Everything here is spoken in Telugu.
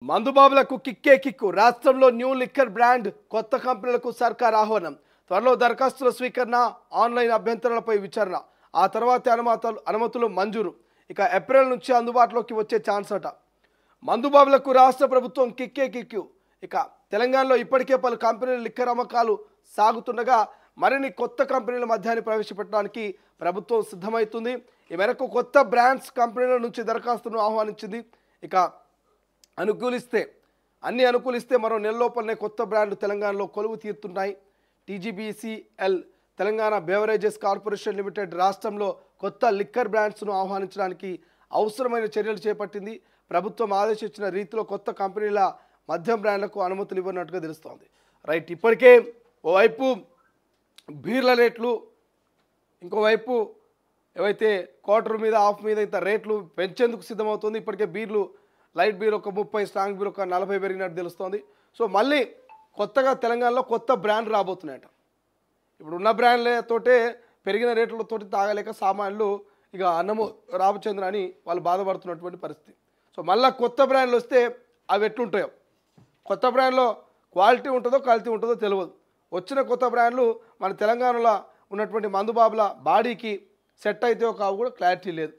మందుబాబులకు కిక్కే కిక్కు రాష్ట్రంలో న్యూ లిక్కర్ బ్రాండ్ కొత్త కంపెనీలకు సర్కార్ ఆహ్వానం త్వరలో దరఖాస్తుల స్వీకరణ ఆన్లైన్ అభ్యంతరాలపై విచారణ ఆ తర్వాత అనుమతులు మంజూరు ఇక ఏప్రిల్ నుంచి అందుబాటులోకి వచ్చే ఛాన్స్ అట మందుబాబులకు రాష్ట్ర ప్రభుత్వం కిక్కే కిక్కు ఇక తెలంగాణలో ఇప్పటికే పలు కంపెనీల లిక్కర్ అమ్మకాలు సాగుతుండగా మరిన్ని కొత్త కంపెనీల మధ్యాన్ని ప్రవేశపెట్టడానికి ప్రభుత్వం సిద్ధమవుతుంది ఈ మేరకు కొత్త బ్రాండ్స్ కంపెనీల నుంచి దరఖాస్తును ఆహ్వానించింది ఇక అనుకూలిస్తే మరో నెల లోపలనే కొత్త బ్రాండ్లు తెలంగాణలో కొలువు తీరుతున్నాయి టీజీబీసీఎల్ తెలంగాణ బెవరేజెస్ కార్పొరేషన్ లిమిటెడ్ రాష్ట్రంలో కొత్త లిక్కర్ బ్రాండ్స్ను ఆహ్వానించడానికి అవసరమైన చర్యలు చేపట్టింది ప్రభుత్వం ఆదేశించిన రీతిలో కొత్త కంపెనీల మద్యం బ్రాండ్లకు అనుమతులు ఇవ్వనట్టుగా తెలుస్తోంది రైట్ ఇప్పటికే ఓవైపు బీర్ల రేట్లు ఇంకోవైపు ఏవైతే క్వార్టర్ మీద హాఫ్ మీద ఇంత రేట్లు పెంచేందుకు సిద్ధమవుతుంది ఇప్పటికే బీర్లు లైట్ బీర్ ఒక 30 స్ట్రాంగ్ బీర్ ఒక 40 పెరిగినట్టు తెలుస్తోంది సో మళ్ళీ కొత్తగా తెలంగాణలో కొత్త బ్రాండ్ రాబోతున్నాయట ఇప్పుడు ఉన్న బ్రాండ్లతోటే పెరిగిన రేట్లతోటి తాగలేక సామాన్యులు ఇక అన్నము రామచంద్ర అని వాళ్ళు బాధపడుతున్నటువంటి పరిస్థితి సో మళ్ళీ కొత్త బ్రాండ్లు వస్తే అవి ఎట్లుంటాయో కొత్త బ్రాండ్లో క్వాలిటీ ఉంటుందో క్వాలిటీ ఉంటుందో తెలియదు వచ్చిన కొత్త బ్రాండ్లు మన తెలంగాణలో ఉన్నటువంటి మందుబాబుల బాడీకి సెట్ అయితే కావు కూడా క్లారిటీ లేదు